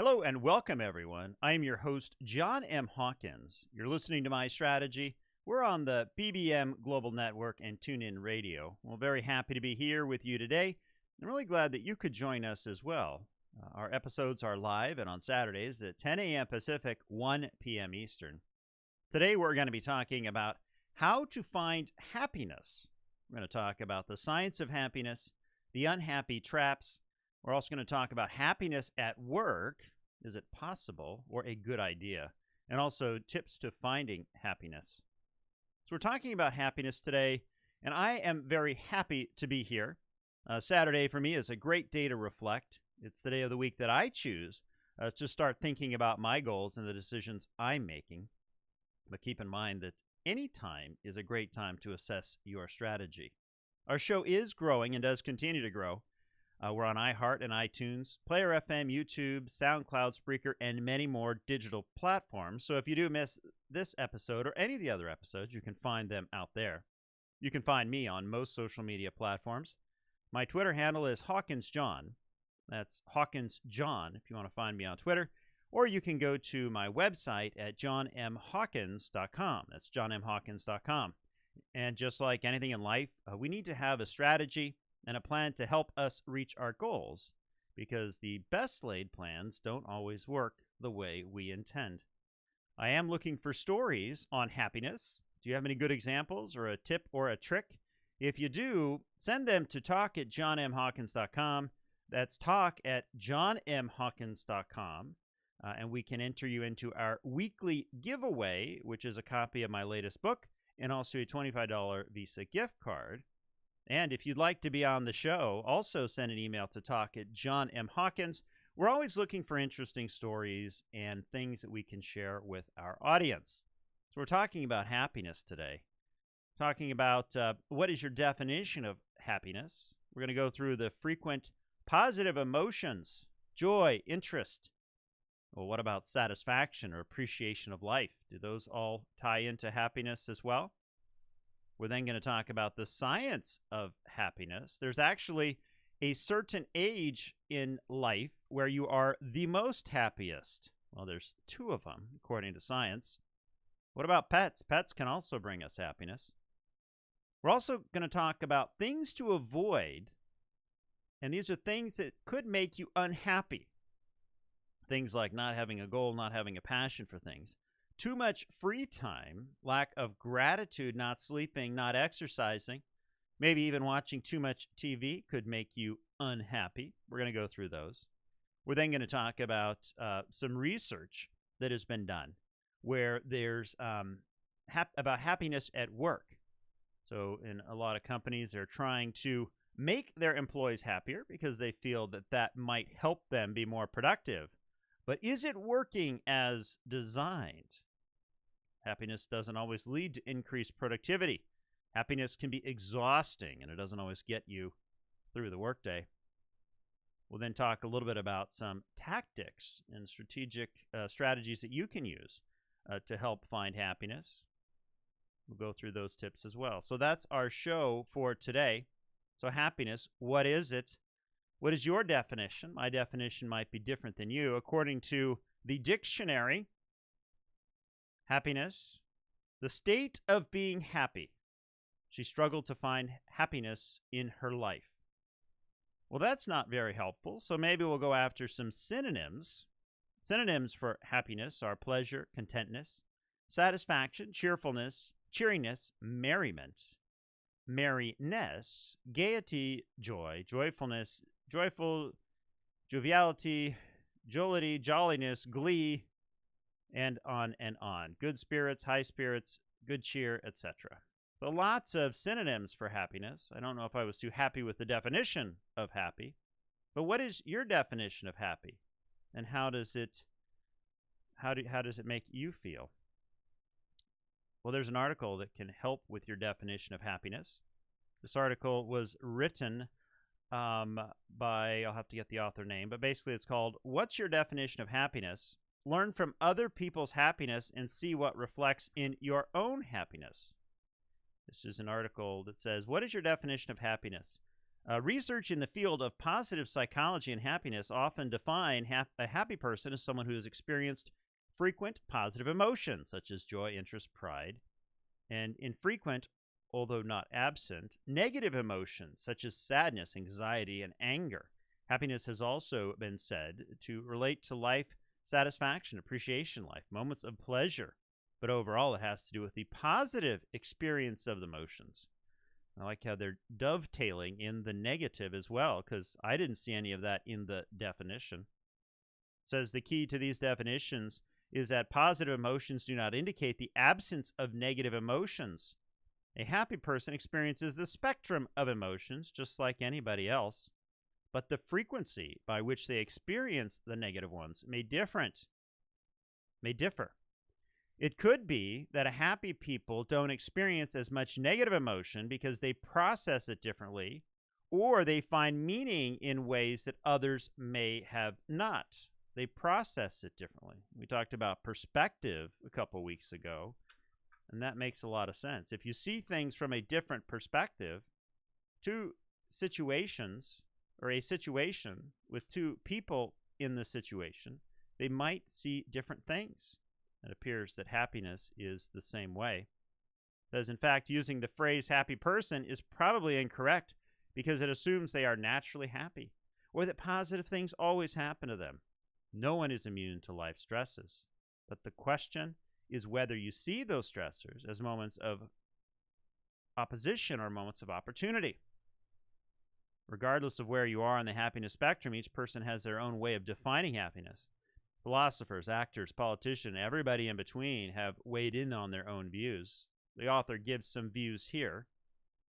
Hello and welcome, everyone. I am your host, John M. Hawkins. You're listening to My Strategy. We're on the BBM Global Network and TuneIn Radio. We're very happy to be here with you today. I'm really glad that you could join us as well. Our episodes are live and on Saturdays at 10 a.m. Pacific, 1 p.m. Eastern. Today, we're going to be talking about how to find happiness. We're going to talk about the science of happiness, the unhappy traps. We're also going to talk about happiness at work. Is it possible or a good idea? And also tips to finding happiness. So we're talking about happiness today, and I am very happy to be here. Saturday for me is a great day to reflect. It's the day of the week that I choose to start thinking about my goals and the decisions I'm making. But keep in mind that any time is a great time to assess your strategy. Our show is growing and does continue to grow. We're on iHeart and iTunes, Player FM, YouTube, SoundCloud, Spreaker, and many more digital platforms. So if you do miss this episode or any of the other episodes, you can find them out there. You can find me on most social media platforms. My Twitter handle is Hawkins John. That's Hawkins John if you want to find me on Twitter. Or you can go to my website at johnmhawkins.com. That's johnmhawkins.com. And just like anything in life, we need to have a strategy and a plan to help us reach our goals, because the best laid plans don't always work the way we intend. I am looking for stories on happiness. Do you have any good examples or a tip or a trick? If you do, send them to talk@johnmhawkins.com. That's talk@johnmhawkins.com. And we can enter you into our weekly giveaway, which is a copy of my latest book and also a $25 Visa gift card. And if you'd like to be on the show, also send an email to talk@johnmhawkins. We're always looking for interesting stories and things that we can share with our audience. So we're talking about happiness today. Talking about what is your definition of happiness. We're going to go through the frequent positive emotions, joy, interest. Well, what about satisfaction or appreciation of life? Do those all tie into happiness as well? We're then going to talk about the science of happiness. There's actually a certain age in life where you are the most happiest. Well, there's two of them, according to science. What about pets? Pets can also bring us happiness. We're also going to talk about things to avoid, and these are things that could make you unhappy. Things like not having a goal, not having a passion for things. Too much free time, lack of gratitude, not sleeping, not exercising, maybe even watching too much TV could make you unhappy. We're going to go through those. We're then going to talk about some research that has been done where there's about happiness at work. So in a lot of companies, they're trying to make their employees happier because they feel that that might help them be more productive. But is it working as designed? Happiness doesn't always lead to increased productivity. Happiness can be exhausting, and it doesn't always get you through the workday. We'll then talk a little bit about some tactics and strategies that you can use to help find happiness. We'll go through those tips as well. So that's our show for today. So happiness, what is it? What is your definition? My definition might be different than you. According to the dictionary, happiness, the state of being happy. She struggled to find happiness in her life. Well, that's not very helpful, so maybe we'll go after some synonyms. Synonyms for happiness are pleasure, contentness, satisfaction, cheerfulness, cheeriness, merriment, merriness, gaiety, joy, joyfulness, joyful, joviality, jollity, jolliness, glee, and on and on. Good spirits, high spirits, good cheer, etc. So lots of synonyms for happiness. I don't know if I was too happy with the definition of happy, but what is your definition of happy? And how does it make you feel? Well, there's an article that can help with your definition of happiness. This article was written by, I'll have to get the author name, but basically it's called, What's Your Definition of Happiness? Learn from other people's happiness and see what reflects in your own happiness. This is an article that says, what is your definition of happiness? Research in the field of positive psychology and happiness often define a happy person as someone who has experienced frequent positive emotions, such as joy, interest, pride, and infrequent, although not absent, negative emotions, such as sadness, anxiety, and anger. Happiness has also been said to relate to life satisfaction, appreciation, life, moments of pleasure. But overall, it has to do with the positive experience of the emotions. I like how they're dovetailing in the negative as well, because I didn't see any of that in the definition. It says the key to these definitions is that positive emotions do not indicate the absence of negative emotions. A happy person experiences the spectrum of emotions just like anybody else, but the frequency by which they experience the negative ones may differ. It could be that happy people don't experience as much negative emotion because they process it differently, or they find meaning in ways that others may have not. They process it differently. We talked about perspective a couple weeks ago, and that makes a lot of sense. If you see things from a different perspective, two situations, or a situation with two people in the situation, they might see different things. It appears that happiness is the same way. Because, in fact, using the phrase happy person is probably incorrect because it assumes they are naturally happy or that positive things always happen to them. No one is immune to life stresses. But the question is whether you see those stressors as moments of opposition or moments of opportunity. Regardless of where you are on the happiness spectrum, each person has their own way of defining happiness. Philosophers, actors, politicians, everybody in between have weighed in on their own views. The author gives some views here.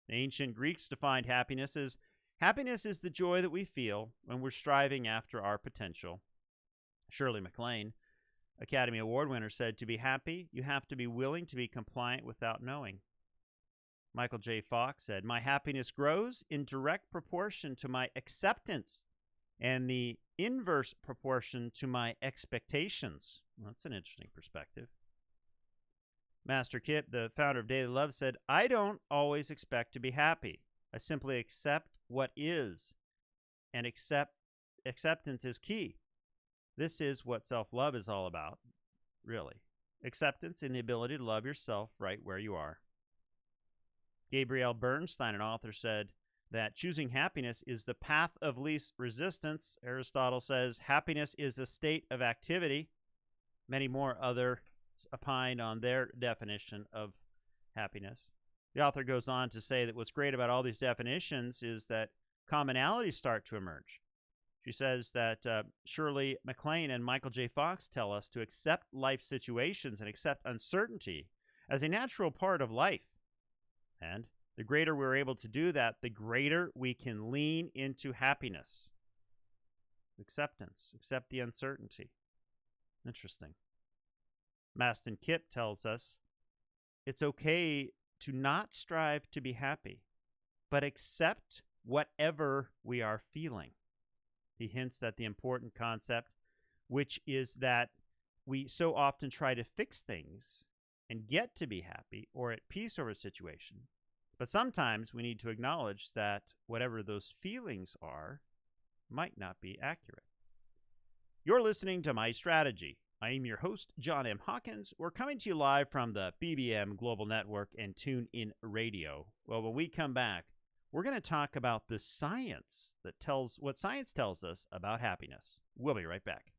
The ancient Greeks defined happiness as the joy that we feel when we're striving after our potential. Shirley MacLaine, Academy Award winner, said, "To be happy, you have to be willing to be compliant without knowing." Michael J. Fox said, "My happiness grows in direct proportion to my acceptance and the inverse proportion to my expectations." Well, that's an interesting perspective. Master Kip, the founder of Daily Love, said, "I don't always expect to be happy. I simply accept what is, and acceptance is key. This is what self-love is all about, really. Acceptance and the ability to love yourself right where you are." Gabrielle Bernstein, an author, said that choosing happiness is the path of least resistance. Aristotle says happiness is a state of activity. Many more others opined on their definition of happiness. The author goes on to say that what's great about all these definitions is that commonalities start to emerge. She says that Shirley MacLaine and Michael J. Fox tell us to accept life situations and accept uncertainty as a natural part of life. And the greater we're able to do that, the greater we can lean into happiness. Acceptance. Accept the uncertainty. Interesting. Maston Kip tells us it's okay to not strive to be happy, but accept whatever we are feeling. He hints at the important concept, which is that we so often try to fix things and get to be happy or at peace over a situation. But sometimes we need to acknowledge that whatever those feelings are might not be accurate. You're listening to My Strategy. I am your host, John M. Hawkins. We're coming to you live from the BBM Global Network and TuneIn Radio. Well, when we come back, we're going to talk about the science that tells what science tells us about happiness. We'll be right back.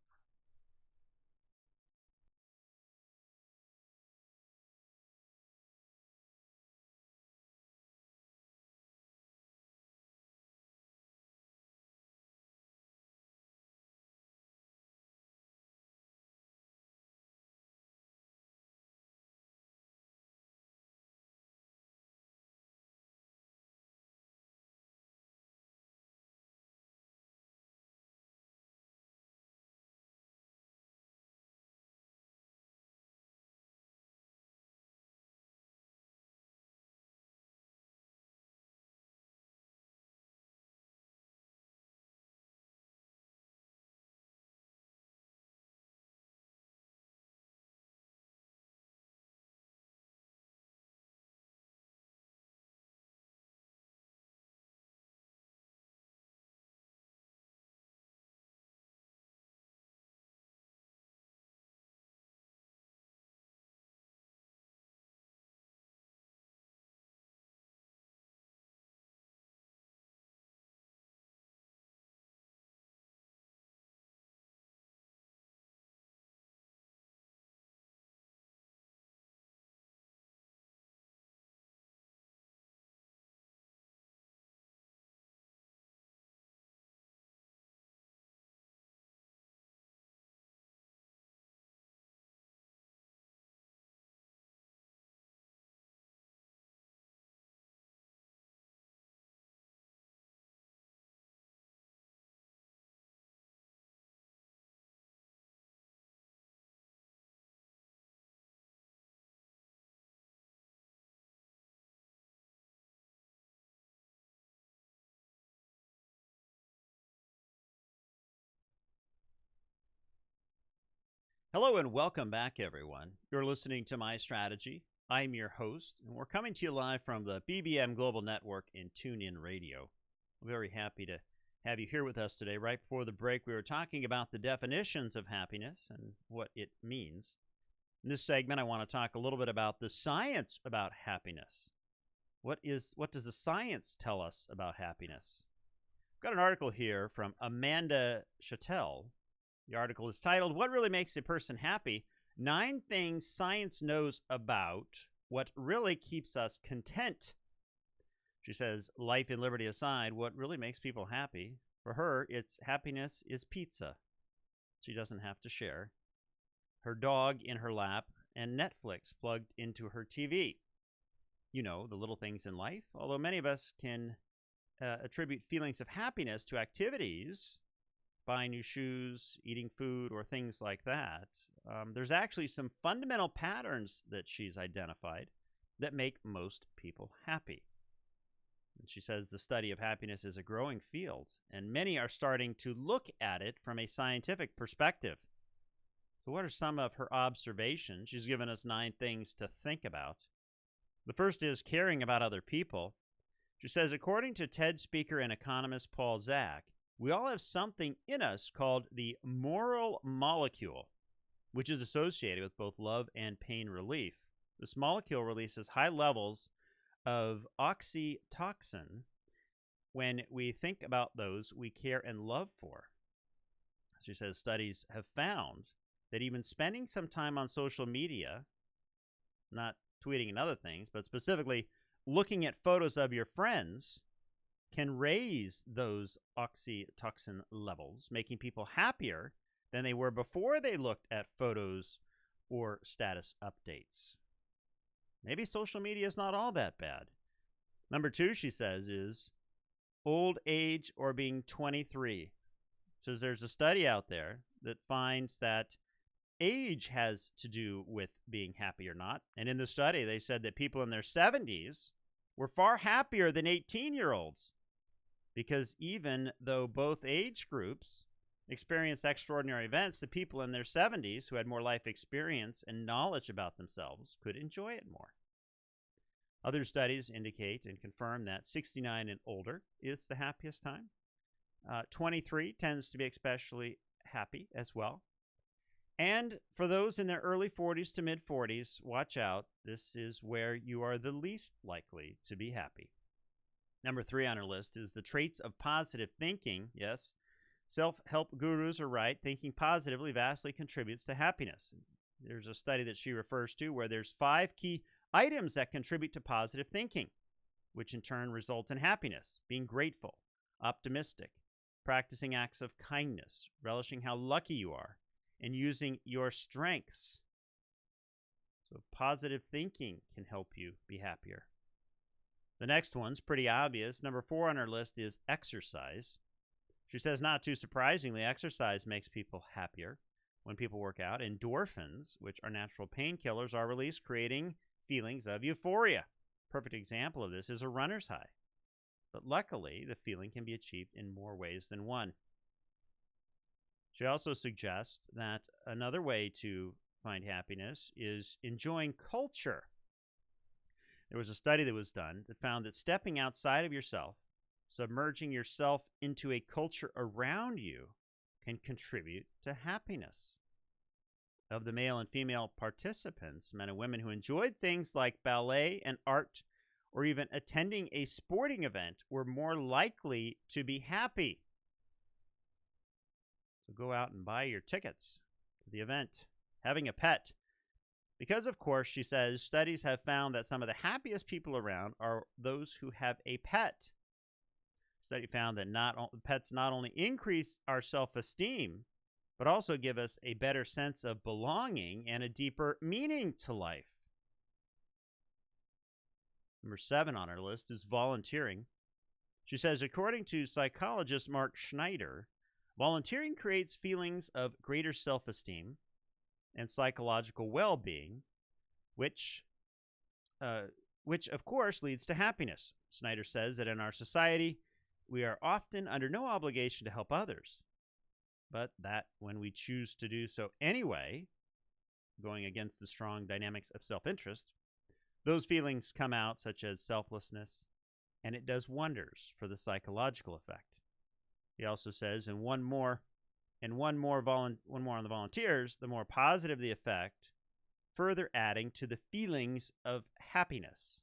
Hello and welcome back, everyone. You're listening to My Strategy. I'm your host, and we're coming to you live from the BBM Global Network in TuneIn Radio. I'm very happy to have you here with us today. Right before the break, we were talking about the definitions of happiness and what it means. In this segment, I want to talk a little bit about the science about happiness. What does the science tell us about happiness? I've got an article here from Amanda Chattel. The article is titled, "What Really Makes a Person Happy? 9 Things Science Knows About What Really Keeps Us Content." She says, life and liberty aside, what really makes people happy? For her, it's happiness is pizza. She doesn't have to share. Her dog in her lap, and Netflix plugged into her TV. You know, the little things in life. Although many of us can attribute feelings of happiness to activities, buying new shoes, eating food, or things like that, there's actually some fundamental patterns that she's identified that make most people happy. And she says the study of happiness is a growing field, and many are starting to look at it from a scientific perspective. So what are some of her observations? She's given us 9 things to think about. The first is caring about other people. She says, according to TED speaker and economist Paul Zak, we all have something in us called the moral molecule, which is associated with both love and pain relief. This molecule releases high levels of oxytocin when we think about those we care and love for. She says studies have found that even spending some time on social media, not tweeting and other things, but specifically looking at photos of your friends, can raise those oxytocin levels, making people happier than they were before they looked at photos or status updates. Maybe social media is not all that bad. Number 2, she says, is old age or being 23. Says there's a study out there that finds that age has to do with being happy or not. And in the study, they said that people in their 70s were far happier than 18-year-olds. Because even though both age groups experienced extraordinary events, the people in their 70s who had more life experience and knowledge about themselves could enjoy it more. Other studies indicate and confirm that 69 and older is the happiest time. 23 tends to be especially happy as well. And for those in their early 40s to mid 40s, watch out. This is where you are the least likely to be happy. Number 3 on our list is the traits of positive thinking. Yes, self-help gurus are right. Thinking positively vastly contributes to happiness. There's a study that she refers to where there's 5 key items that contribute to positive thinking, which in turn results in happiness: being grateful, optimistic, practicing acts of kindness, relishing how lucky you are, and using your strengths. So positive thinking can help you be happier. The next one's pretty obvious. Number 4 on our list is exercise. She says, not too surprisingly, exercise makes people happier. When people work out, endorphins, which are natural painkillers, are released, creating feelings of euphoria. Perfect example of this is a runner's high. But luckily, the feeling can be achieved in more ways than one. She also suggests that another way to find happiness is enjoying culture. There was a study that was done that found that stepping outside of yourself, submerging yourself into a culture around you, can contribute to happiness. Of the male and female participants, men and women who enjoyed things like ballet and art, or even attending a sporting event, were more likely to be happy. So go out and buy your tickets to the event. Having a pet. Because, of course, she says, studies have found that some of the happiest people around are those who have a pet. Study found that pets not only increase our self-esteem, but also give us a better sense of belonging and a deeper meaning to life. Number 7 on our list is volunteering. She says, according to psychologist Mark Schneider, volunteering creates feelings of greater self-esteem and psychological well-being, which of course leads to happiness. Snyder says that in our society, we are often under no obligation to help others, but that when we choose to do so anyway, going against the strong dynamics of self-interest, those feelings come out, such as selflessness, and it does wonders for the psychological effect. He also says, and one more on the volunteers, the more positive the effect, further adding to the feelings of happiness.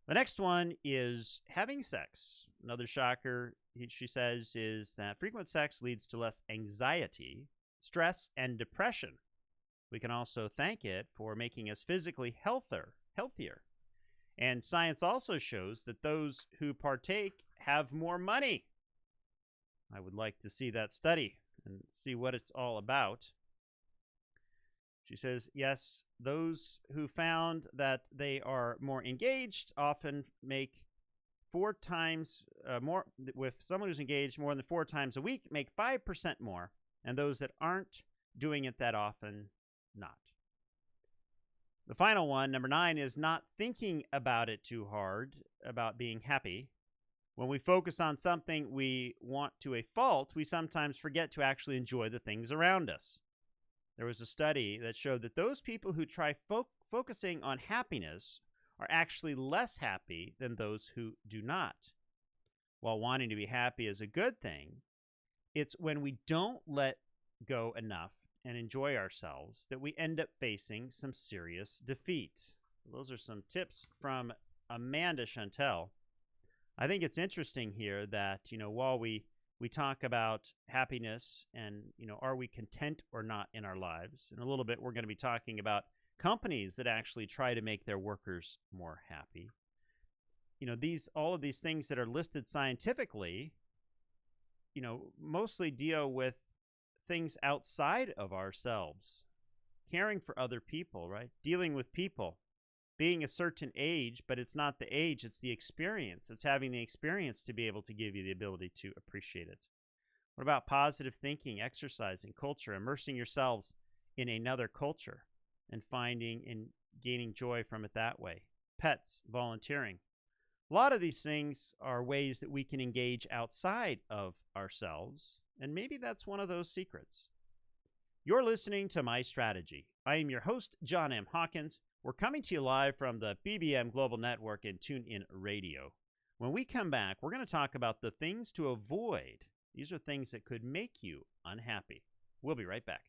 The next one is having sex. Another shocker, she says, is that frequent sex leads to less anxiety, stress, and depression. We can also thank it for making us physically healthier. And science also shows that those who partake have more money. I would like to see that study and see what it's all about. She says, yes, those who found that they are more engaged often make 4 times more, with someone who's engaged more than 4 times a week, make 5% more, and those that aren't doing it that often, not. The final one, number 9, is not thinking about it too hard, about being happy. When we focus on something we want to a fault, we sometimes forget to actually enjoy the things around us. There was a study that showed that those people who try focusing on happiness are actually less happy than those who do not. While wanting to be happy is a good thing, it's when we don't let go enough and enjoy ourselves that we end up facing some serious defeat. Those are some tips from Amanda Chantel. I think it's interesting here that, while we talk about happiness and, are we content or not in our lives? In a little bit, we're going to be talking about companies that actually try to make their workers more happy. All of these things that are listed scientifically, mostly deal with things outside of ourselves. Caring for other people, right? Dealing with people. Being a certain age, but it's not the age, it's the experience. It's having the experience to be able to give you the ability to appreciate it. What about positive thinking, exercising, culture, immersing yourselves in another culture and finding and gaining joy from it that way? Pets, volunteering. A lot of these things are ways that we can engage outside of ourselves, and maybe that's one of those secrets. You're listening to My Strategy. I am your host, John M. Hawkins. We're coming to you live from the BBM Global Network and TuneIn Radio. When we come back, we're going to talk about the things to avoid. These are things that could make you unhappy. We'll be right back.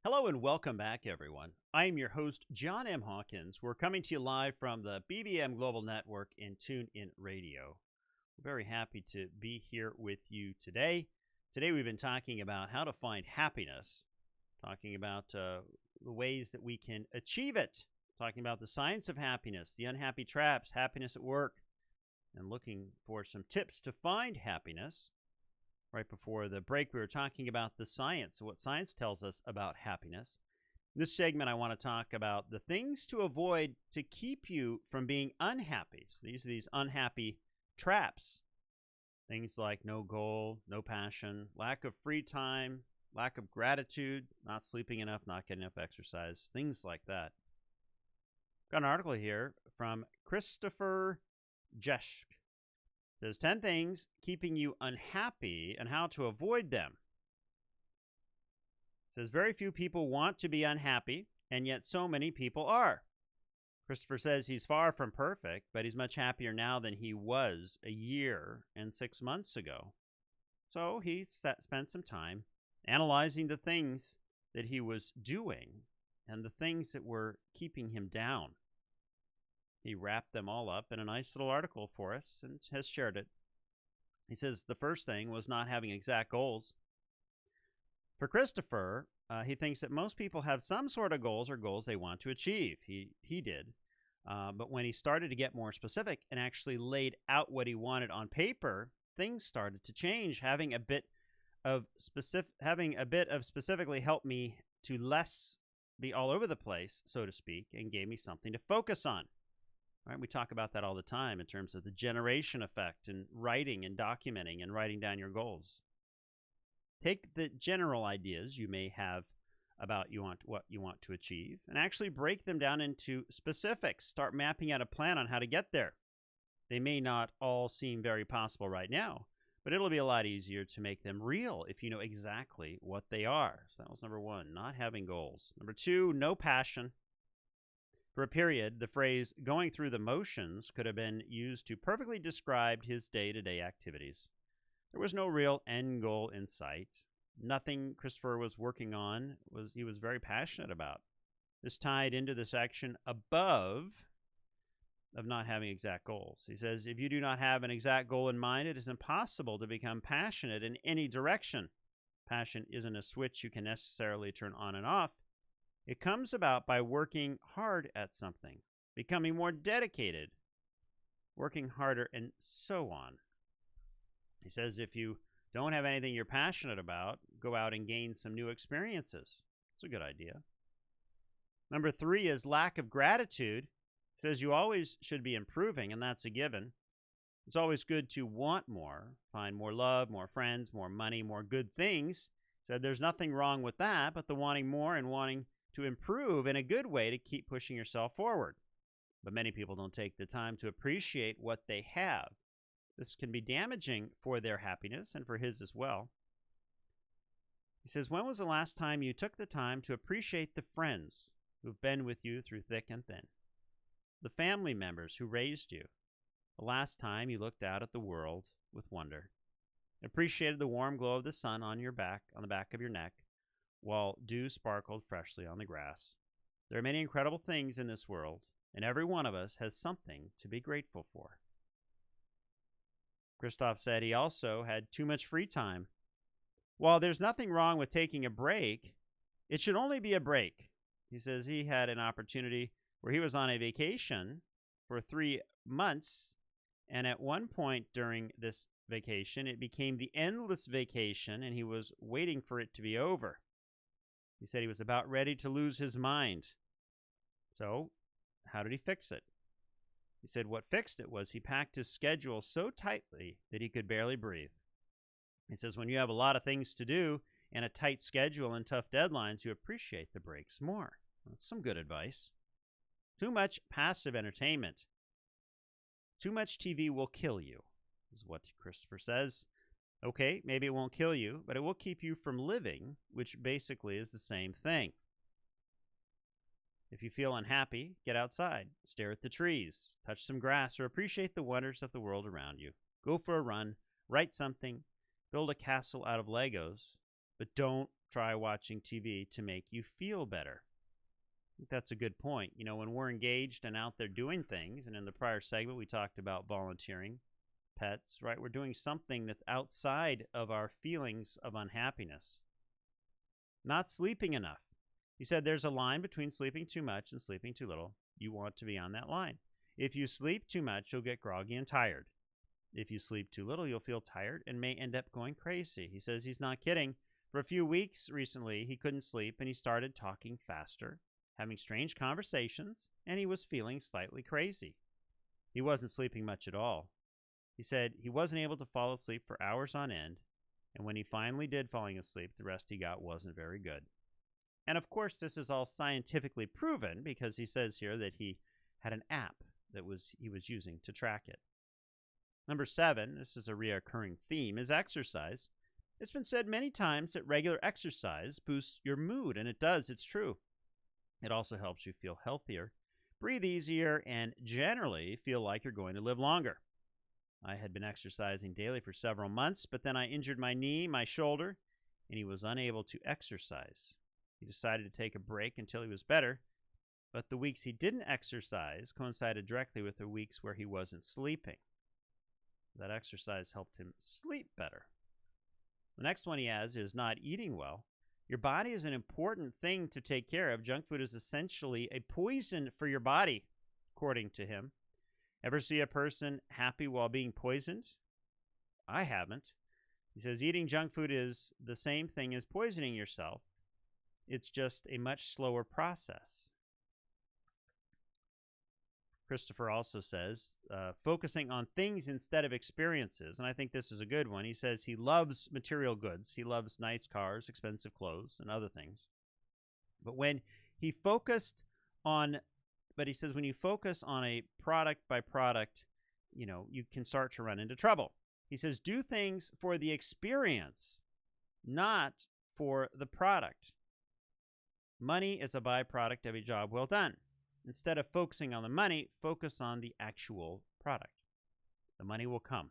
Hello and welcome back, everyone. I am your host, John M. Hawkins. We're coming to you live from the BBM Global Network and TuneIn Radio. We're very happy to be here with you today. Today we've been talking about how to find happiness. talking about the ways that we can achieve it, talking about the science of happiness, the unhappy traps, happiness at work, and looking for some tips to find happiness. Right before the break, we were talking about the science, what science tells us about happiness. In this segment, I want to talk about the things to avoid to keep you from being unhappy. So these are these unhappy traps. Things like no goal, no passion, lack of free time, lack of gratitude, not sleeping enough, not getting enough exercise, things like that. Got an article here from Christopher Jeschke. It says 10 things keeping you unhappy and how to avoid them. It says very few people want to be unhappy, and yet so many people are. Christopher says he's far from perfect, but he's much happier now than he was a year and 6 months ago. So he spent some time analyzing the things that he was doing and the things that were keeping him down. He wrapped them all up in a nice little article for us and has shared it. He says the first thing was not having exact goals. For Christopher, he thinks that most people have some sort of goals or goals they want to achieve. He did. But when he started to get more specific and actually laid out what he wanted on paper, things started to change. Having a bit of specifically helped me to less be all over the place, so to speak, and gave me something to focus on. Right? We talk about that all the time in terms of the generation effect and writing and documenting and writing down your goals. Take the general ideas you may have about what you want to achieve and actually break them down into specifics. Start mapping out a plan on how to get there. They may not all seem very possible right now, but it'll be a lot easier to make them real if you know exactly what they are. So that was number one, not having goals. Number two, no passion. For a period, the phrase going through the motions could have been used to perfectly describe his day-to-day activities. There was no real end goal in sight. Nothing Christopher was working on he was very passionate about. This tied into the section above of not having exact goals. He says, if you do not have an exact goal in mind, it is impossible to become passionate in any direction. Passion isn't a switch you can necessarily turn on and off. It comes about by working hard at something, becoming more dedicated, working harder, and so on. He says if you don't have anything you're passionate about, go out and gain some new experiences. It's a good idea. Number three is lack of gratitude. He says you always should be improving, and that's a given. It's always good to want more, find more love, more friends, more money, more good things. He said there's nothing wrong with that, but the wanting more and wanting to improve in a good way to keep pushing yourself forward. But many people don't take the time to appreciate what they have. This can be damaging for their happiness and for his as well. He says, when was the last time you took the time to appreciate the friends who've been with you through thick and thin? The family members who raised you? The last time you looked out at the world with wonder? Appreciated the warm glow of the sun on the back of your neck, while dew sparkled freshly on the grass? There are many incredible things in this world, and every one of us has something to be grateful for. Christoph said he also had too much free time. While there's nothing wrong with taking a break, it should only be a break. He says he had an opportunity where he was on a vacation for 3 months, and at one point during this vacation, it became the endless vacation, and he was waiting for it to be over. He said he was about ready to lose his mind. So, how did he fix it? He said what fixed it was he packed his schedule so tightly that he could barely breathe. He says when you have a lot of things to do and a tight schedule and tough deadlines, you appreciate the breaks more. That's some good advice. Too much passive entertainment. Too much TV will kill you, is what Christopher says. Okay, maybe it won't kill you, but it will keep you from living, which basically is the same thing. If you feel unhappy, get outside, stare at the trees, touch some grass, or appreciate the wonders of the world around you. Go for a run, write something, build a castle out of Legos, but don't try watching TV to make you feel better. I think that's a good point. You know, when we're engaged and out there doing things, and in the prior segment we talked about volunteering, pets, right? We're doing something that's outside of our feelings of unhappiness. Not sleeping enough. He said there's a line between sleeping too much and sleeping too little. You want to be on that line. If you sleep too much, you'll get groggy and tired. If you sleep too little, you'll feel tired and may end up going crazy. He says he's not kidding. For a few weeks recently, he couldn't sleep and he started talking faster, having strange conversations, and he was feeling slightly crazy. He wasn't sleeping much at all. He said he wasn't able to fall asleep for hours on end, and when he finally did falling asleep, the rest he got wasn't very good. And of course, this is all scientifically proven because he says here that he had an app that he was using to track it. Number 7, this is a reoccurring theme, is exercise. It's been said many times that regular exercise boosts your mood, and it does, it's true. It also helps you feel healthier, breathe easier, and generally feel like you're going to live longer. I had been exercising daily for several months, but then I injured my knee, my shoulder, and he was unable to exercise. He decided to take a break until he was better, but the weeks he didn't exercise coincided directly with the weeks where he wasn't sleeping. That exercise helped him sleep better. The next one he has is not eating well. Your body is an important thing to take care of. Junk food is essentially a poison for your body, according to him. Ever see a person happy while being poisoned? I haven't. He says eating junk food is the same thing as poisoning yourself. It's just a much slower process. Christopher also says, focusing on things instead of experiences, and I think this is a good one. He says he loves material goods. He loves nice cars, expensive clothes, and other things. But he says when you focus on a product by product, you can start to run into trouble. He says do things for the experience, not for the product. Money is a byproduct of a job well done. Instead of focusing on the money, focus on the actual product. The money will come.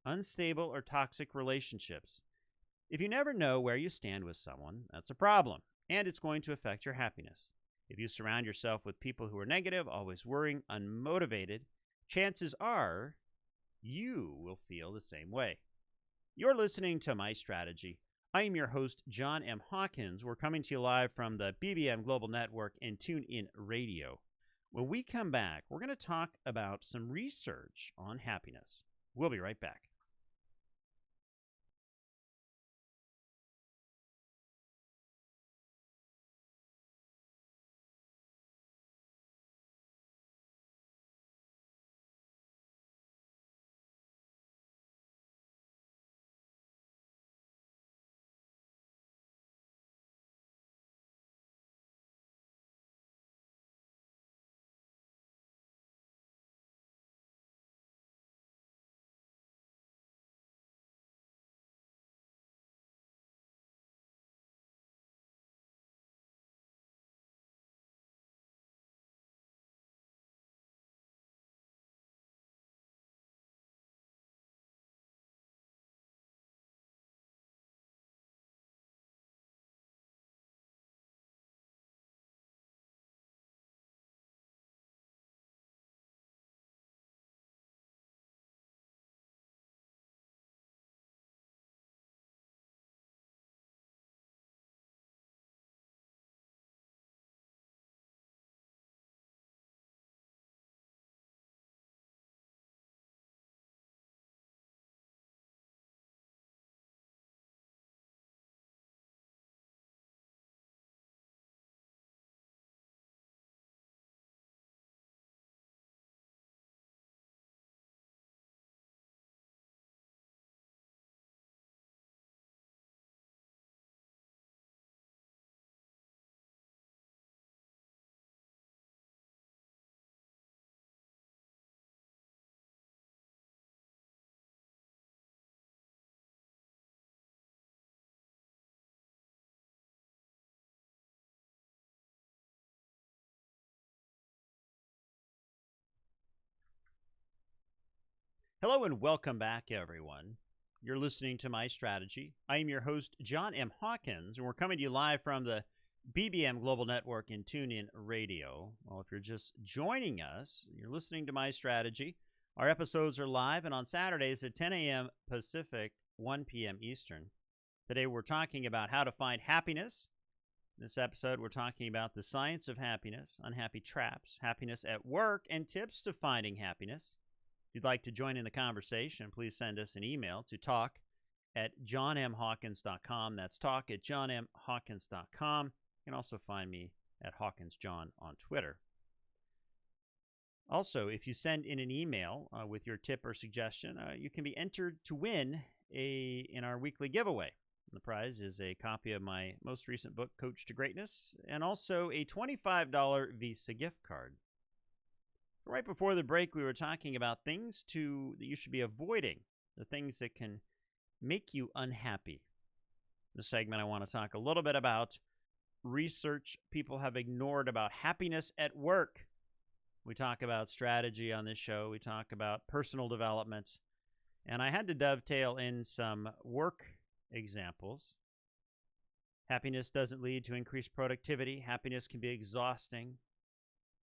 Unstable or toxic relationships. If you never know where you stand with someone, that's a problem, and it's going to affect your happiness. If you surround yourself with people who are negative, always worrying, unmotivated, chances are you will feel the same way. You're listening to My Strategy. I am your host, John M. Hawkins. We're coming to you live from the BBM Global Network and TuneIn Radio. When we come back, we're going to talk about some research on happiness. We'll be right back. Hello and welcome back, everyone. You're listening to My Strategy. I am your host, John M. Hawkins, and we're coming to you live from the BBM Global Network and TuneIn Radio. Well, if you're just joining us, you're listening to My Strategy. Our episodes are live and on Saturdays at 10 a.m. Pacific, 1 p.m. Eastern. Today we're talking about how to find happiness. In this episode, we're talking about the science of happiness, unhappy traps, happiness at work, and tips to finding happiness. If you'd like to join in the conversation, please send us an email to talk@johnmhawkins.com. That's talk@johnmhawkins.com. You can also find me at Hawkins John on Twitter. Also, if you send in an email with your tip or suggestion, you can be entered to win in our weekly giveaway. The prize is a copy of my most recent book, Coach to Greatness, and also a $25 Visa gift card. Right before the break, we were talking about things that you should be avoiding, the things that can make you unhappy. In this segment, I want to talk a little bit about research people have ignored about happiness at work. We talk about strategy on this show. We talk about personal development. And I had to dovetail in some work examples. Happiness doesn't lead to increased productivity. Happiness can be exhausting.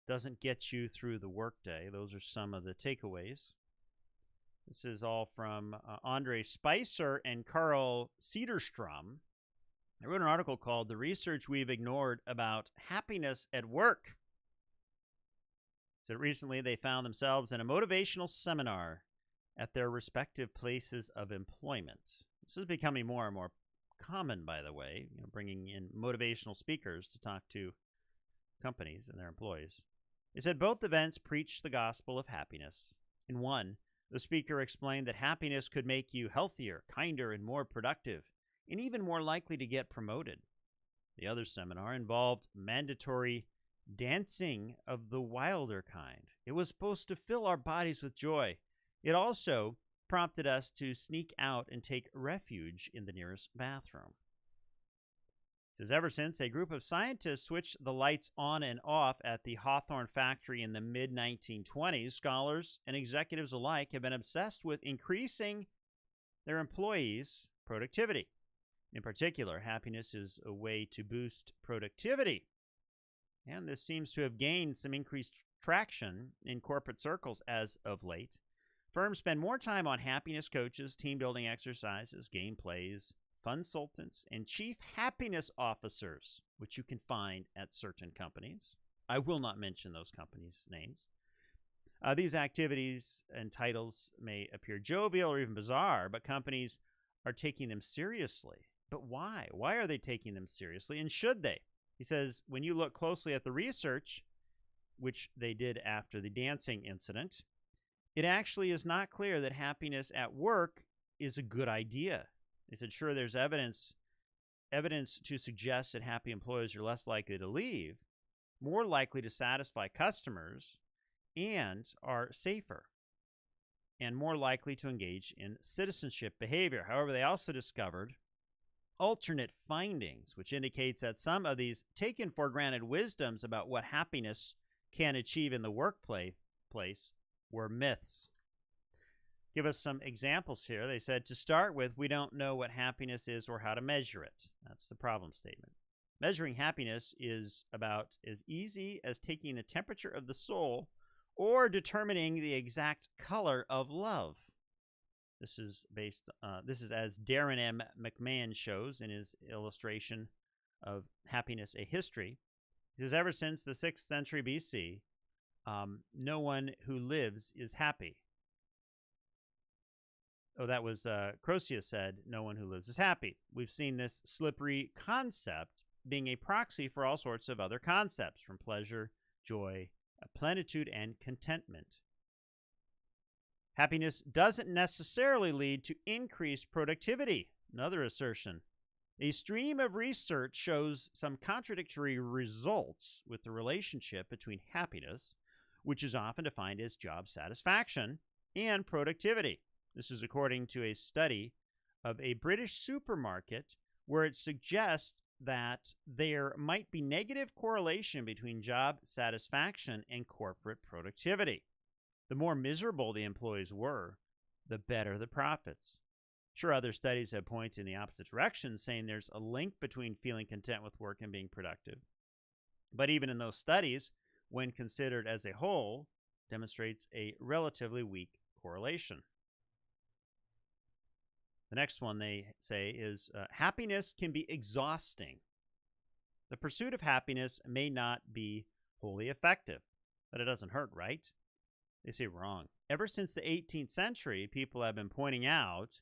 Doesn't get you through the workday. Those are some of the takeaways. This is all from Andre Spicer and Carl Cederstrom. I wrote an article called "The Research We've Ignored About Happiness at Work." So recently they found themselves in a motivational seminar at their respective places of employment. This is becoming more and more common, by the way, bringing in motivational speakers to talk to companies and their employees. They said both events preached the gospel of happiness. In one, the speaker explained that happiness could make you healthier, kinder, and more productive, and even more likely to get promoted. The other seminar involved mandatory dancing of the wilder kind. It was supposed to fill our bodies with joy. It also prompted us to sneak out and take refuge in the nearest bathroom. It says, ever since a group of scientists switched the lights on and off at the Hawthorne factory in the mid-1920s, scholars and executives alike have been obsessed with increasing their employees' productivity. In particular, happiness is a way to boost productivity. And this seems to have gained some increased traction in corporate circles as of late. Firms spend more time on happiness coaches, team-building exercises, game plays, consultants, and chief happiness officers, which you can find at certain companies. I will not mention those companies' names. These activities and titles may appear jovial or even bizarre, but companies are taking them seriously. But why? Why are they taking them seriously, and should they? He says, when you look closely at the research, which they did after the dancing incident, it actually is not clear that happiness at work is a good idea. They said, sure, there's evidence to suggest that happy employees are less likely to leave, more likely to satisfy customers, and are safer, and more likely to engage in citizenship behavior. However, they also discovered alternate findings, which indicates that some of these taken for granted wisdoms about what happiness can achieve in the workplace were myths. Give us some examples here. They said, to start with, we don't know what happiness is or how to measure it. That's the problem statement. Measuring happiness is about as easy as taking the temperature of the soul or determining the exact color of love. This is as Darren M. McMahon shows in his illustration of Happiness, a History. He says, ever since the 6th century BC, no one who lives is happy. Oh, that was Croesus said, no one who lives is happy. We've seen this slippery concept being a proxy for all sorts of other concepts, from pleasure, joy, plenitude, and contentment. Happiness doesn't necessarily lead to increased productivity. Another assertion. A stream of research shows some contradictory results with the relationship between happiness, which is often defined as job satisfaction, and productivity. This is according to a study of a British supermarket where it suggests that there might be negative correlation between job satisfaction and corporate productivity. The more miserable the employees were, the better the profits. Sure, other studies have pointed in the opposite direction, saying there's a link between feeling content with work and being productive. But even in those studies, when considered as a whole, demonstrates a relatively weak correlation. The next one they say is happiness can be exhausting. The pursuit of happiness may not be wholly effective, but it doesn't hurt, right? They say wrong. Ever since the 18th century, people have been pointing out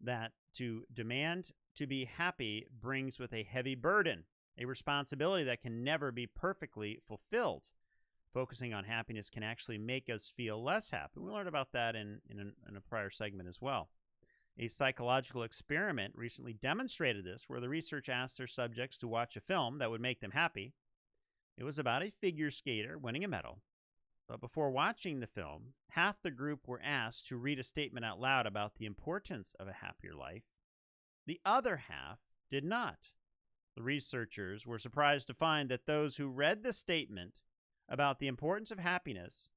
that to demand to be happy brings with a heavy burden, a responsibility that can never be perfectly fulfilled. Focusing on happiness can actually make us feel less happy. We learned about that in a prior segment as well. A psychological experiment recently demonstrated this, where the research asked their subjects to watch a film that would make them happy. It was about a figure skater winning a medal. But before watching the film, half the group were asked to read a statement out loud about the importance of a happier life. The other half did not. The researchers were surprised to find that those who read the statement about the importance of happiness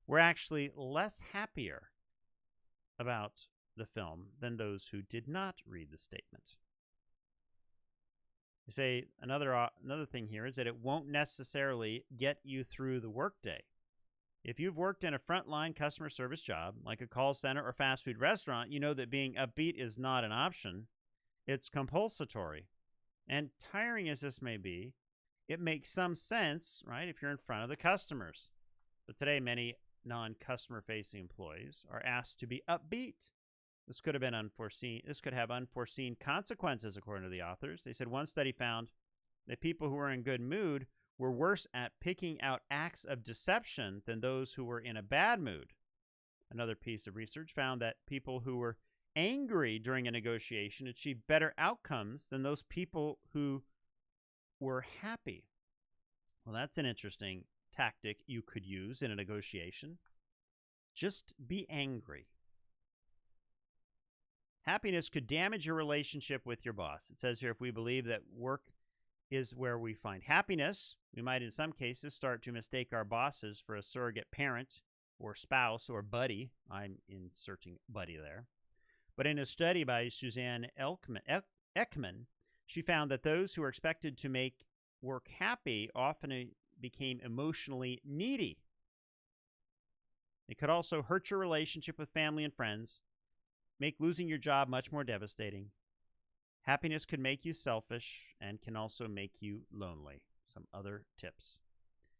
were actually less happier about the film than those who did not read the statement. They say another thing here is that it won't necessarily get you through the workday. If you've worked in a frontline customer service job, like a call center or fast food restaurant, you know that being upbeat is not an option. It's compulsory. And tiring as this may be, it makes some sense, right, if you're in front of the customers. But today, many non-customer facing employees are asked to be upbeat. This could have unforeseen consequences, according to the authors. They said one study found that people who were in good mood were worse at picking out acts of deception than those who were in a bad mood. Another piece of research found that people who were angry during a negotiation achieved better outcomes than those people who were happy. Well, that's an interesting tactic you could use in a negotiation. Just be angry. Happiness could damage your relationship with your boss. It says here, if we believe that work is where we find happiness, we might in some cases start to mistake our bosses for a surrogate parent or spouse or buddy. I'm inserting buddy there. But in a study by Suzanne Ekman, she found that those who are expected to make work happy often became emotionally needy. It could also hurt your relationship with family and friends, make losing your job much more devastating. Happiness could make you selfish and can also make you lonely. Some other tips.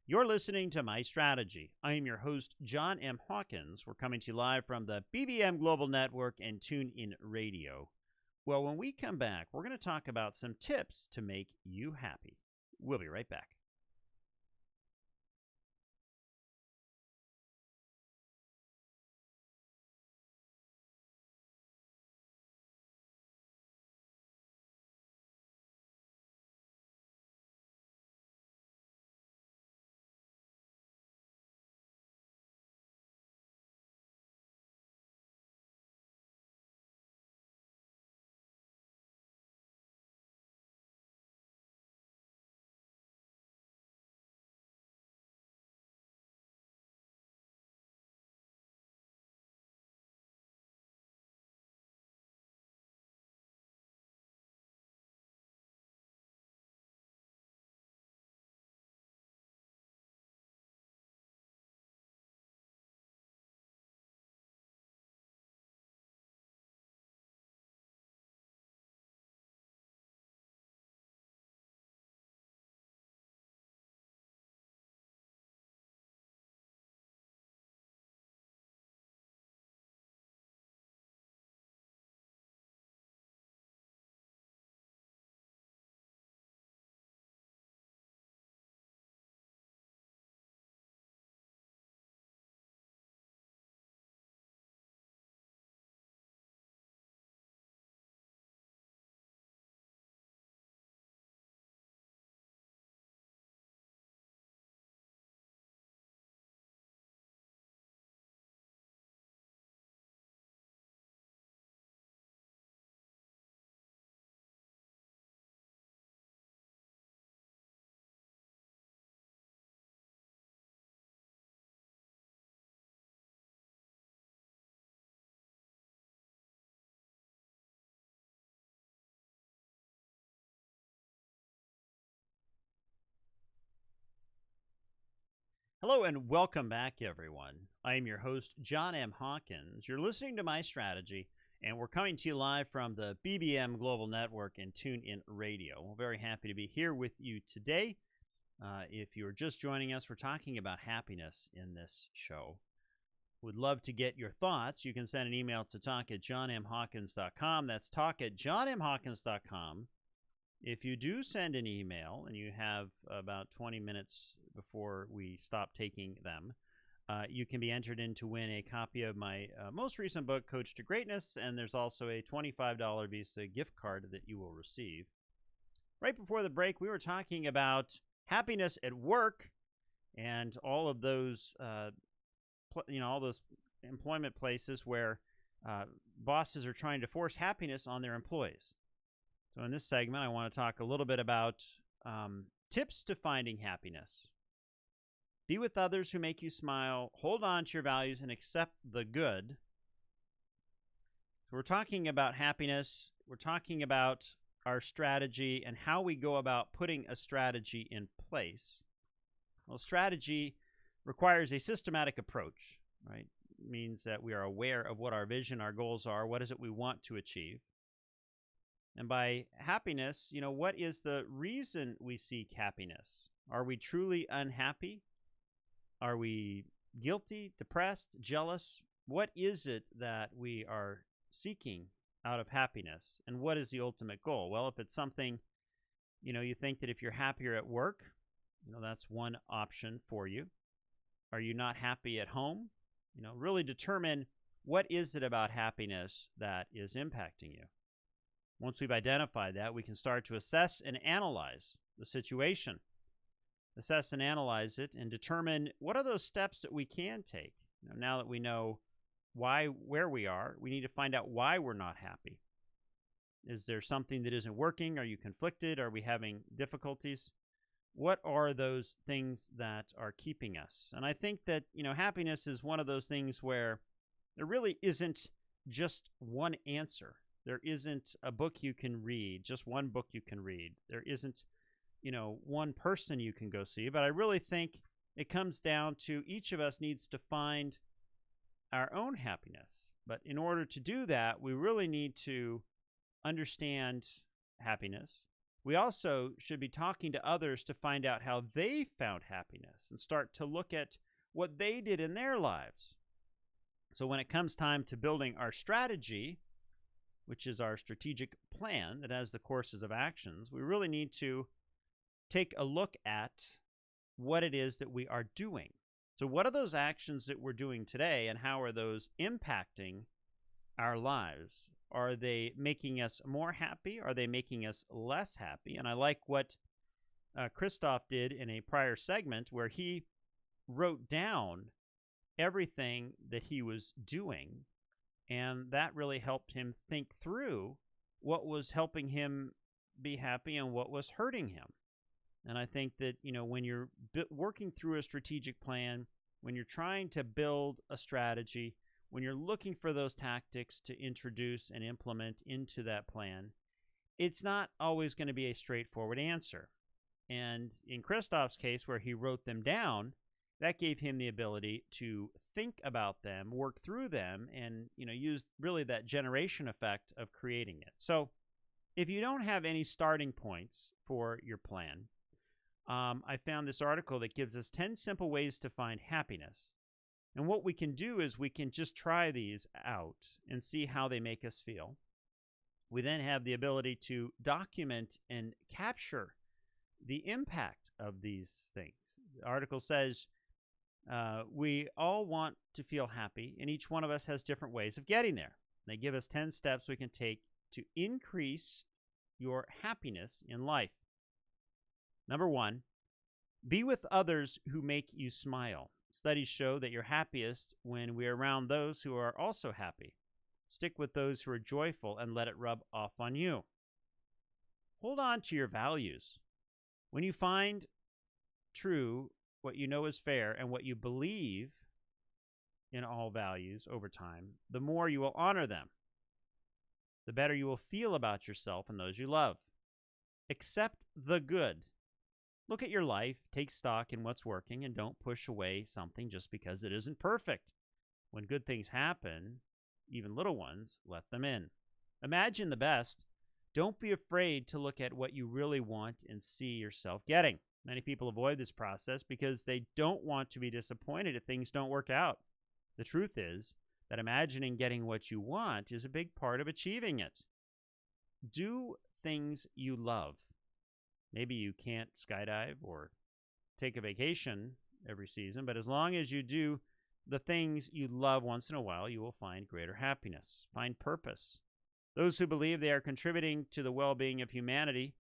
You're listening to My Strategy. I am your host, John M. Hawkins. We're coming to you live from the BBM Global Network and TuneIn Radio. Well, when we come back, we're going to talk about some tips to make you happy. We'll be right back. Hello and welcome back, everyone. I am your host, John M. Hawkins. You're listening to My Strategy, And we're coming to you live from the BBM Global Network and TuneIn Radio. We're very happy to be here with you today. If you're just joining us, we're talking about happiness in this show. Would love to get your thoughts. You can send an email to talk@johnmhawkins.com. That's talk@johnmhawkins.com. If you do send an email, and you have about 20 minutes before we stop taking them, you can be entered in to win a copy of my most recent book, Coach to Greatness, and there's also a $25 Visa gift card that you will receive. Right before the break, we were talking about happiness at work and all of those all those employment places where bosses are trying to force happiness on their employees. So in this segment, I want to talk a little bit about tips to finding happiness. Be with others who make you smile, hold on to your values, and accept the good. So we're talking about happiness. We're talking about our strategy and how we go about putting a strategy in place. Well, strategy requires a systematic approach, right? It means that we are aware of what our vision, our goals are, what is it we want to achieve. And by happiness, what is the reason we seek happiness? Are we truly unhappy? Are we guilty, depressed, jealous? What is it that we are seeking out of happiness? And what is the ultimate goal? Well, if it's something, you think that if you're happier at work, that's one option for you. Are you not happy at home? Really determine what is it about happiness that is impacting you. Once we've identified that, we can start to assess and analyze the situation. Assess and analyze it and determine what are those steps that we can take. Now that we know where we are, we need to find out why we're not happy. Is there something that isn't working? Are you conflicted? Are we having difficulties? What are those things that are keeping us? And I think that, happiness is one of those things where there really isn't just one answer. There isn't a book you can read, just one book you can read. There isn't, one person you can go see. But I really think it comes down to each of us needs to find our own happiness. But in order to do that, we really need to understand happiness. We also should be talking to others to find out how they found happiness and start to look at what they did in their lives. So when it comes time to building our strategy, which is our strategic plan that has the courses of actions, we really need to take a look at what it is that we are doing. So what are those actions that we're doing today, and how are those impacting our lives? Are they making us more happy? Are they making us less happy? And I like what Christoph did in a prior segment where he wrote down everything that he was doing, and that really helped him think through what was helping him be happy and what was hurting him. And I think that, when you're working through a strategic plan, when you're trying to build a strategy, when you're looking for those tactics to introduce and implement into that plan, it's not always going to be a straightforward answer. And in Christoph's case, where he wrote them down, that gave him the ability to think about them, work through them, and use really that generation effect of creating it. So if you don't have any starting points for your plan, I found this article that gives us 10 simple ways to find happiness. And what we can do is we can just try these out and see how they make us feel. We then have the ability to document and capture the impact of these things. The article says we all want to feel happy, and each one of us has different ways of getting there. They give us 10 steps we can take to increase your happiness in life. Number 1, be with others who make you smile. Studies show that you're happiest when we're around those who are also happy. Stick with those who are joyful and let it rub off on you. Hold on to your values. When you find true what you know is fair and what you believe in all values over time, the more you will honor them. The better you will feel about yourself and those you love. Accept the good. Look at your life, take stock in what's working, and don't push away something just because it isn't perfect. When good things happen, even little ones, let them in. Imagine the best. Don't be afraid to look at what you really want and see yourself getting. Many people avoid this process because they don't want to be disappointed if things don't work out. The truth is that imagining getting what you want is a big part of achieving it. Do things you love. Maybe you can't skydive or take a vacation every season, but as long as you do the things you love once in a while, you will find greater happiness, find purpose. Those who believe they are contributing to the well-being of humanity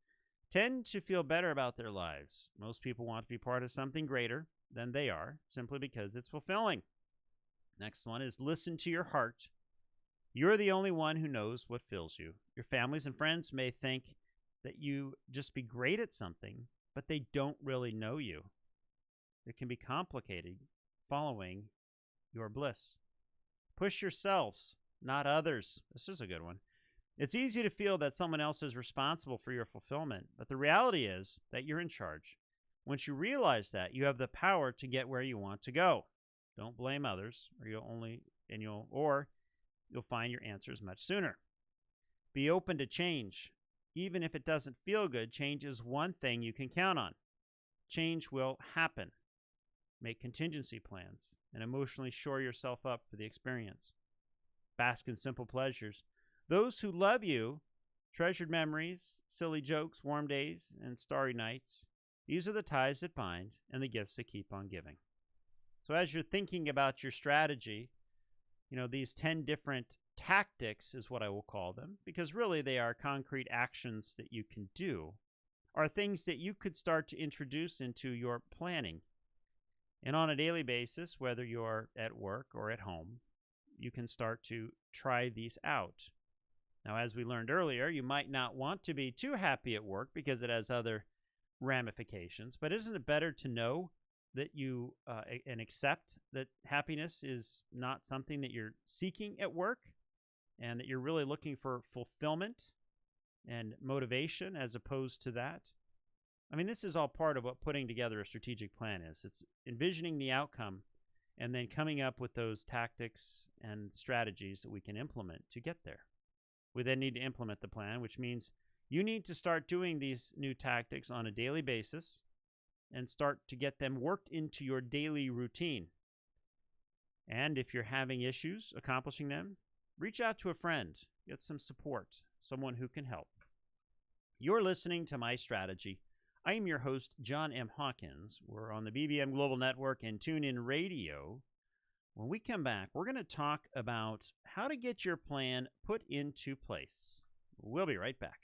tend to feel better about their lives. Most people want to be part of something greater than they are, simply because it's fulfilling. Next one is listen to your heart. You're the only one who knows what fills you. Your families and friends may think that you just be great at something, but they don't really know you. It can be complicated following your bliss. Push yourselves, not others. This is a good one. It's easy to feel that someone else is responsible for your fulfillment, but the reality is that you're in charge. Once you realize that, you have the power to get where you want to go. Don't blame others, or you'll find your answers much sooner. Be open to change. Even if it doesn't feel good, change is one thing you can count on. Change will happen. Make contingency plans and emotionally shore yourself up for the experience. Bask in simple pleasures. Those who love you, treasured memories, silly jokes, warm days, and starry nights, these are the ties that bind and the gifts that keep on giving. So as you're thinking about your strategy, these 10 different tactics is what I will call them, because really they are concrete actions that you can do, are things that you could start to introduce into your planning. And on a daily basis, whether you're at work or at home, you can start to try these out. Now, as we learned earlier, you might not want to be too happy at work because it has other ramifications, but isn't it better to know that you and accept that happiness is not something that you're seeking at work and that you're really looking for fulfillment and motivation as opposed to that? I mean, this is all part of what putting together a strategic plan is. It's envisioning the outcome and then coming up with those tactics and strategies that we can implement to get there. We then need to implement the plan, which means you need to start doing these new tactics on a daily basis and start to get them worked into your daily routine. And if you're having issues accomplishing them, reach out to a friend, get some support, someone who can help. You're listening to My Strategy. I am your host, John M. Hawkins. We're on the BBM Global Network and TuneIn Radio. When we come back, we're going to talk about how to get your plan put into place. We'll be right back.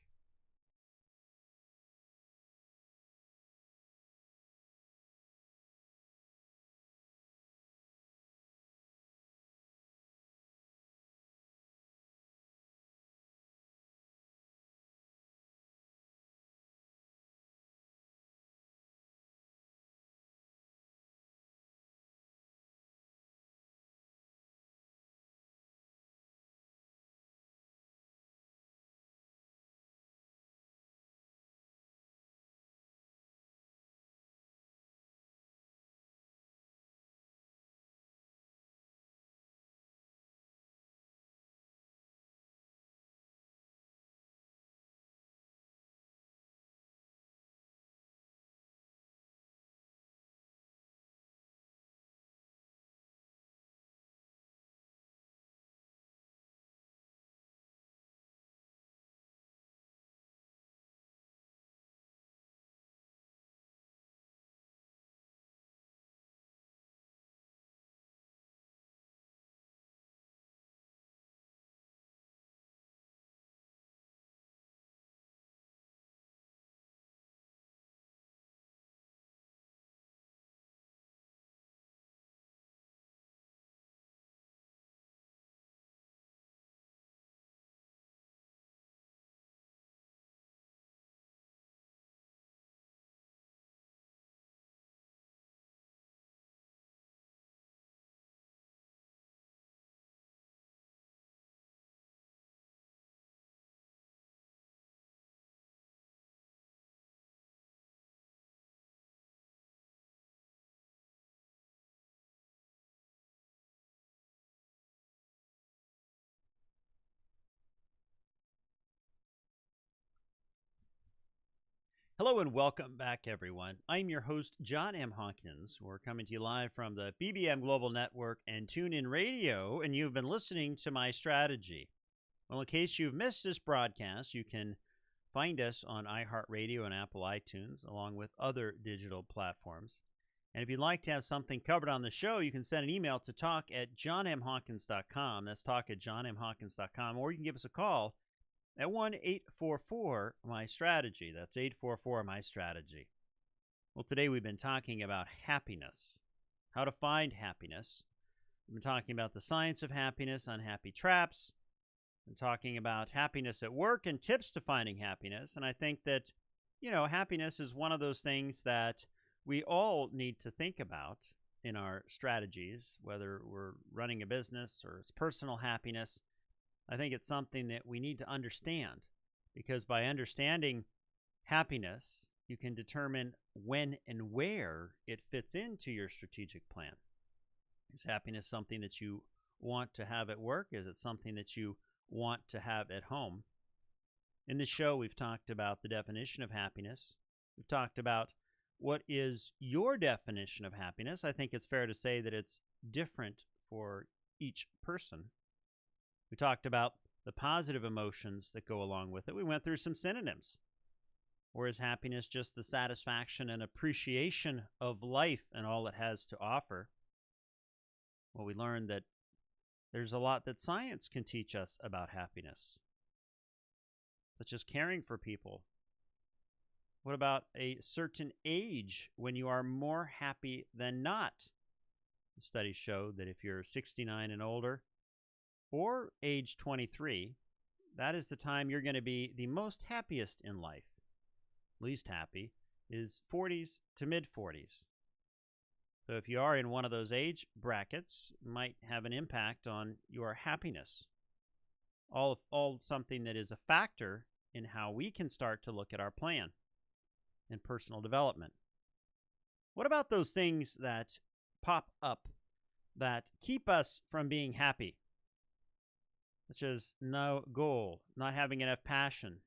Hello and welcome back, everyone. I'm your host, John M. Hawkins. We're coming to you live from the BBM Global Network and TuneIn Radio, and you've been listening to my strategy. Well, in case you've missed this broadcast, you can find us on iHeartRadio and Apple iTunes, along with other digital platforms. And if you'd like to have something covered on the show, you can send an email to talk@johnmhawkins.com. That's talk@johnmhawkins.com. Or you can give us a call at 1-844-MY-STRATEGY. That's 844-MY-STRATEGY. Well, today we've been talking about happiness, how to find happiness. We've been talking about the science of happiness, unhappy traps. We've been talking about happiness at work and tips to finding happiness. And I think that, happiness is one of those things that we all need to think about in our strategies, whether we're running a business or it's personal happiness. I think it's something that we need to understand, because by understanding happiness, you can determine when and where it fits into your strategic plan. Is happiness something that you want to have at work? Is it something that you want to have at home? In this show, we've talked about the definition of happiness. We've talked about what is your definition of happiness. I think it's fair to say that it's different for each person. We talked about the positive emotions that go along with it. We went through some synonyms. Or is happiness just the satisfaction and appreciation of life and all it has to offer? Well, we learned that there's a lot that science can teach us about happiness, such as caring for people. What about a certain age when you are more happy than not? Studies show that if you're 69 and older, or age 23, that is the time you're going to be the most happiest in life. Least happy is 40s to mid-40s. So if you are in one of those age brackets, it might have an impact on your happiness. All something that is a factor in how we can start to look at our plan and personal development. What about those things that pop up that keep us from being happy? Such as no goal, not having enough passion,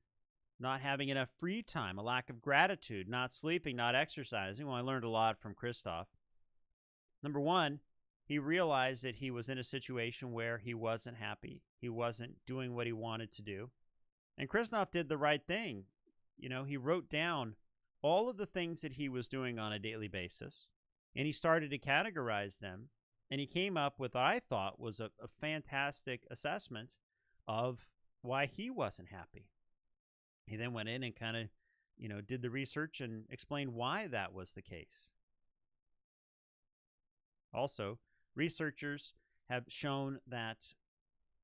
not having enough free time, a lack of gratitude, not sleeping, not exercising. Well, I learned a lot from Christoph. Number one, he realized that he was in a situation where he wasn't happy. He wasn't doing what he wanted to do. And Christoph did the right thing. He wrote down all of the things that he was doing on a daily basis, and he started to categorize them. And he came up with what I thought was a fantastic assessment of why he wasn't happy. He then went in and kind of, did the research and explained why that was the case. Also, researchers have shown that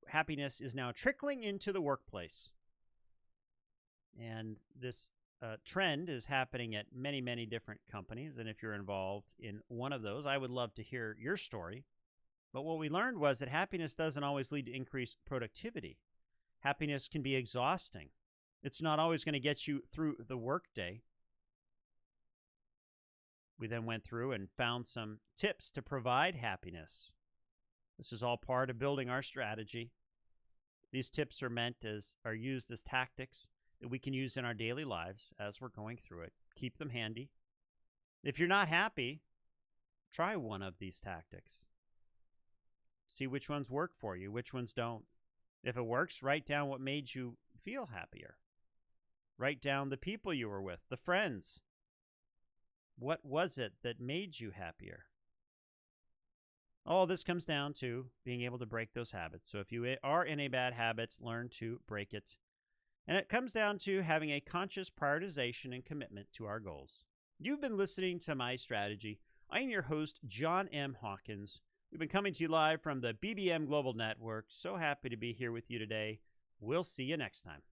happiness is now trickling into the workplace. And this trend is happening at many, many different companies. And if you're involved in one of those, I would love to hear your story. But what we learned was that happiness doesn't always lead to increased productivity. Happiness can be exhausting. It's not always going to get you through the workday. We then went through and found some tips to provide happiness. This is all part of building our strategy. These tips are used as tactics that we can use in our daily lives as we're going through it. Keep them handy. If you're not happy, try one of these tactics. See which ones work for you, which ones don't. If it works, write down what made you feel happier. Write down the people you were with, the friends. What was it that made you happier? All this comes down to being able to break those habits. So if you are in a bad habit, learn to break it. And it comes down to having a conscious prioritization and commitment to our goals. You've been listening to My Strategy. I am your host, John M. Hawkins. We've been coming to you live from the BBM Global Network. So happy to be here with you today. We'll see you next time.